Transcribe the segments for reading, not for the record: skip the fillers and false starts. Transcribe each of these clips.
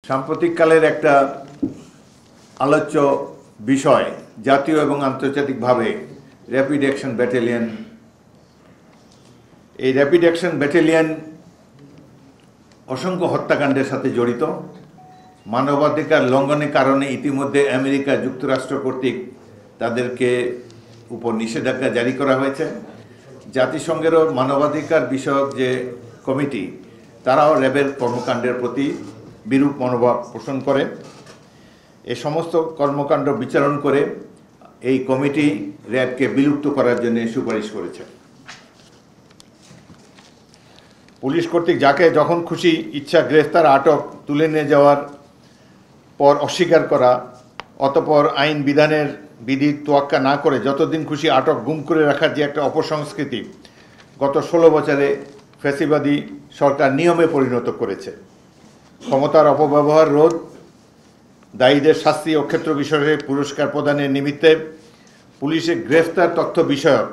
সাম্প্রতিককালের একটা আলোচ্য বিষয় জাতীয় এবং আন্তর্জাতিকভাবে র্যাপিড অ্যাকশন ব্যাটালিয়ন। এই র্যাপিড অ্যাকশন ব্যাটালিয়ন অসংখ্য হত্যাকাণ্ডের সাথে জড়িত। মানবাধিকার লঙ্ঘনের কারণে ইতিমধ্যে আমেরিকা যুক্তরাষ্ট্র কর্তৃক তাদেরকে উপর নিষেধাজ্ঞা জারি করা হয়েছে। জাতিসংঘেরও মানবাধিকার বিষয়ক যে কমিটি, তারাও র্যাবের কর্মকাণ্ডের প্রতি বিরূপ মনোভাব পোষণ করে। এই সমস্ত কর্মকাণ্ড বিচারণ করে এই কমিটি র্যাবকে বিলুপ্ত করার জন্য সুপারিশ করেছে। পুলিশ কর্তৃক যাকে যখন খুশি ইচ্ছা গ্রেফতার, আটক, তুলে নিয়ে যাওয়ার পর অস্বীকার করা, অতঃপর আইন বিধানের বিধি তোয়াক্কা না করে যতদিন খুশি আটক, গুম করে রাখার যে একটা অপসংস্কৃতি গত 16 বছরে ফ্যাসিবাদী সরকার নিয়মে পরিণত করেছে। ক্ষমতার অপব্যবহার রোধ, দায়ীদের শাস্তি ও ক্ষেত্র বিষয়ে পুরস্কার প্রদানের নিমিত্তে পুলিশের গ্রেফতার তথ্য বিষয়ক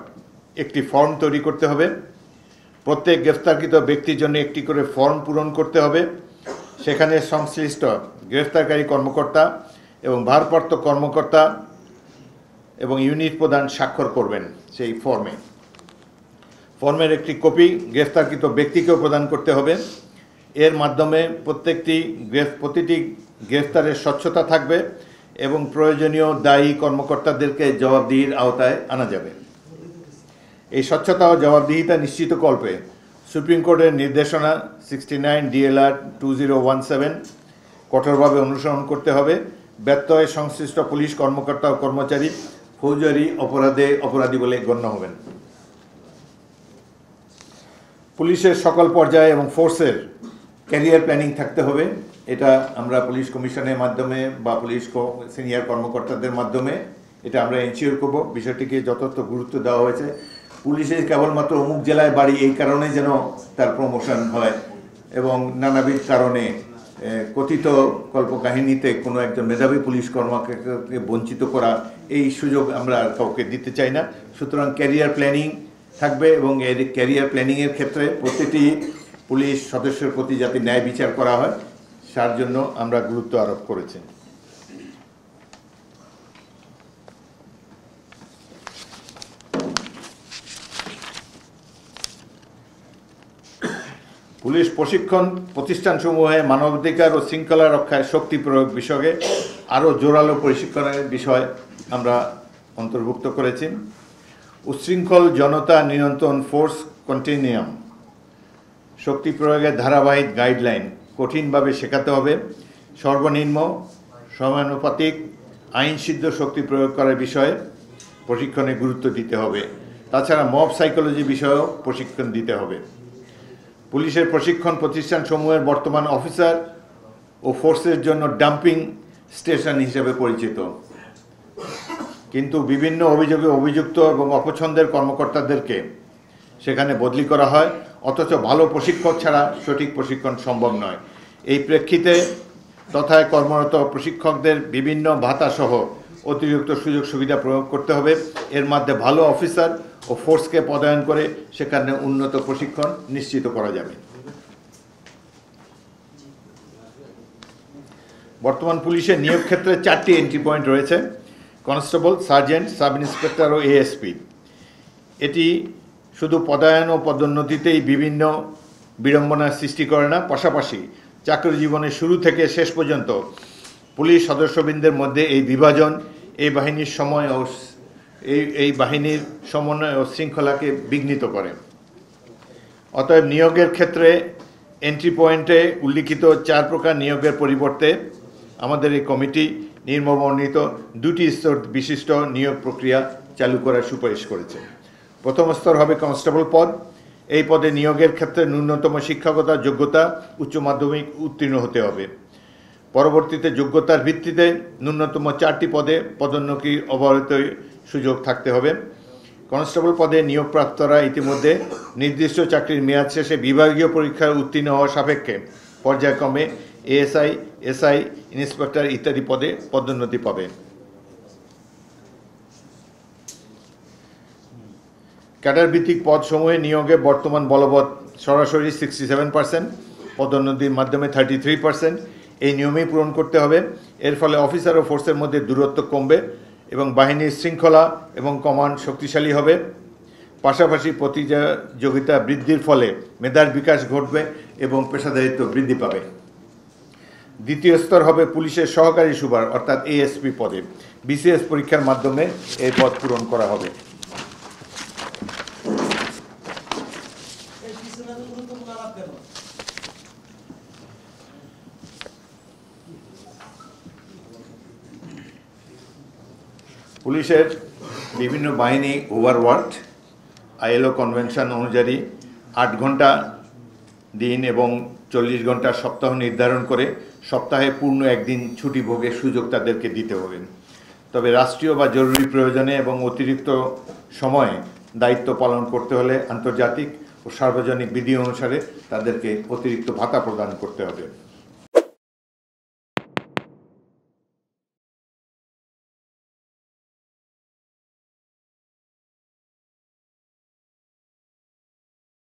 একটি ফর্ম তৈরি করতে হবে। প্রত্যেক গ্রেফতারকৃত ব্যক্তির জন্য একটি করে ফর্ম পূরণ করতে হবে। সেখানে সংশ্লিষ্ট গ্রেফতারকারী কর্মকর্তা এবং ভারপ্রাপ্ত কর্মকর্তা এবং ইউনিট প্রধান স্বাক্ষর করবেন সেই ফর্মের একটি কপি গ্রেফতারকৃত ব্যক্তিকেও প্রদান করতে হবে। এর মাধ্যমে প্রতিটি গ্রেফতারের স্বচ্ছতা থাকবে এবং প্রয়োজনীয় দায়ী কর্মকর্তাদেরকে জবাবদিহির আওতায় আনা যাবে। এই স্বচ্ছতা ও জবাবদিহিতা নিশ্চিতকল্পে সুপ্রিম কোর্টের নির্দেশনা 69 DLR 2017 কঠোরভাবে অনুসরণ করতে হবে। ব্যত্যয়ে সংশ্লিষ্ট পুলিশ কর্মকর্তা ও কর্মচারী ফৌজদারি অপরাধী বলে গণ্য হবেন। পুলিশের সকল পর্যায়ে এবং ফোর্সের ক্যারিয়ার প্ল্যানিং থাকতে হবে। এটা আমরা পুলিশ কমিশনের মাধ্যমে বা পুলিশ সিনিয়র কর্মকর্তাদের মাধ্যমে এটা আমরা এনশিওর করব। বিষয়টিকে যথার্থ গুরুত্ব দেওয়া হয়েছে। পুলিশের কেবলমাত্র অমুক জেলায় বাড়ি এই কারণে যেন তার প্রমোশন হয় এবং নানাবিধ কারণে কথিত কল্পকাহিনীতে কোনো একজন মেধাবী পুলিশ কর্মকর্তাকে বঞ্চিত করা, এই সুযোগ আমরা কাউকে দিতে চাই না। সুতরাং ক্যারিয়ার প্ল্যানিং থাকবে এবং এর ক্যারিয়ার প্ল্যানিংয়ের ক্ষেত্রে প্রতিটি পুলিশ সদস্যের প্রতি যাতে ন্যায় বিচার করা হয় তার জন্য আমরা গুরুত্ব আরোপ করেছি। পুলিশ প্রশিক্ষণ প্রতিষ্ঠানসমূহে মানবাধিকার ও শৃঙ্খলা রক্ষায় শক্তি প্রয়োগ বিষয়ে আরও জোরালো প্রশিক্ষণের বিষয় আমরা অন্তর্ভুক্ত করেছি। উচ্ছৃঙ্খল জনতা নিয়ন্ত্রণ ফোর্স কন্টিনিয়াম শক্তি প্রয়োগের ধারাবাহিক গাইডলাইন কঠিনভাবে শেখাতে হবে। সর্বনিম্ন সমানুপাতিক আইনসিদ্ধ শক্তি প্রয়োগ করার বিষয়ে প্রশিক্ষণে গুরুত্ব দিতে হবে। তাছাড়া মব সাইকোলজি বিষয়েও প্রশিক্ষণ দিতে হবে। পুলিশের প্রশিক্ষণ প্রতিষ্ঠানসমূহের বর্তমান অফিসার ও ফোর্সের জন্য ডাম্পিং স্টেশন হিসেবে পরিচিত, কিন্তু বিভিন্ন অভিযোগে অভিযুক্ত এবং অপছন্দের কর্মকর্তাদেরকে সেখানে বদলি করা হয়, অথচ ভালো প্রশিক্ষক ছাড়া সঠিক প্রশিক্ষণ সম্ভব নয়। এই প্রেক্ষিতে তথায় কর্মরত প্রশিক্ষকদের বিভিন্ন ভাতাসহ অতিরিক্ত সুযোগ সুবিধা প্রয়োগ করতে হবে। এর মধ্যে ভালো অফিসার ও ফোর্সকে পদায়ন করে সেখানে উন্নত প্রশিক্ষণ নিশ্চিত করা যাবে। বর্তমান পুলিশের নিয়োগ ক্ষেত্রে 4টি এন্ট্রি পয়েন্ট রয়েছে: কনস্টেবল, সার্জেন্ট, সাব ইন্সপেক্টর ও এএসপি। এটি শুধু পদায়ন ও পদোন্নতিতেই বিভিন্ন বিড়ম্বনার সৃষ্টি করে না, পাশাপাশি চাকরি জীবনের শুরু থেকে শেষ পর্যন্ত পুলিশ সদস্যবৃন্দের মধ্যে এই বিভাজন এই বাহিনীর সমন্বয় ও শৃঙ্খলাকে বিঘ্নিত করে। অতএব নিয়োগের ক্ষেত্রে এন্ট্রি পয়েন্টে উল্লিখিত 4 প্রকার নিয়োগের পরিবর্তে আমাদের এই কমিটি নিম্নবর্ণিত 2টি স্তর বিশিষ্ট নিয়োগ প্রক্রিয়া চালু করার সুপারিশ করেছে। প্রথম স্তর হবে কনস্টেবল পদ। এই পদে নিয়োগের ক্ষেত্রে ন্যূনতম শিক্ষাগত যোগ্যতা উচ্চ মাধ্যমিক উত্তীর্ণ হতে হবে। পরবর্তীতে যোগ্যতার ভিত্তিতে ন্যূনতম 4টি পদে পদোন্নতির অব্যাহত সুযোগ থাকতে হবে। কনস্টেবল পদে নিয়োগপ্রাপ্তরা ইতিমধ্যে নির্দিষ্ট চাকরির মেয়াদ শেষে বিভাগীয় পরীক্ষায় উত্তীর্ণ হওয়া সাপেক্ষে পর্যায়ক্রমে এএসআই, এসআই, ইন্সপেক্টর ইত্যাদি পদে পদোন্নতি পাবে। ক্যাডার ভিত্তিক পদসমূহে নিয়োগে বর্তমান বলবৎ সরাসরি 67%, পদোন্নতির মাধ্যমে 33%। এই নিয়মেই পূরণ করতে হবে। এর ফলে অফিসার ও ফোর্সের মধ্যে দূরত্ব কমবে এবং বাহিনীর শৃঙ্খলা এবং কমান্ড শক্তিশালী হবে। পাশাপাশি প্রতিযোগিতা বৃদ্ধির ফলে মেধার বিকাশ ঘটবে এবং পেশাদারিত্ব বৃদ্ধি পাবে। দ্বিতীয় স্তর হবে পুলিশের সহকারী সুপার অর্থাৎ এএসপি পদে। বিসিএস পরীক্ষার মাধ্যমে এই পদ পূরণ করা হবে। পুলিশের বিভিন্ন বাহিনী ওভারওয়ার্কড। আইএলও কনভেনশন অনুযায়ী 8 ঘন্টা দিন এবং 40 ঘন্টা সপ্তাহ নির্ধারণ করে সপ্তাহে পূর্ণ একদিন ছুটি ভোগের সুযোগ তাদেরকে দিতে হবে। তবে রাষ্ট্রীয় বা জরুরি প্রয়োজনে এবং অতিরিক্ত সময়ে দায়িত্ব পালন করতে হলে আন্তর্জাতিক ও সার্বজনিক বিধি অনুসারে তাদেরকে অতিরিক্ত ভাতা প্রদান করতে হবে।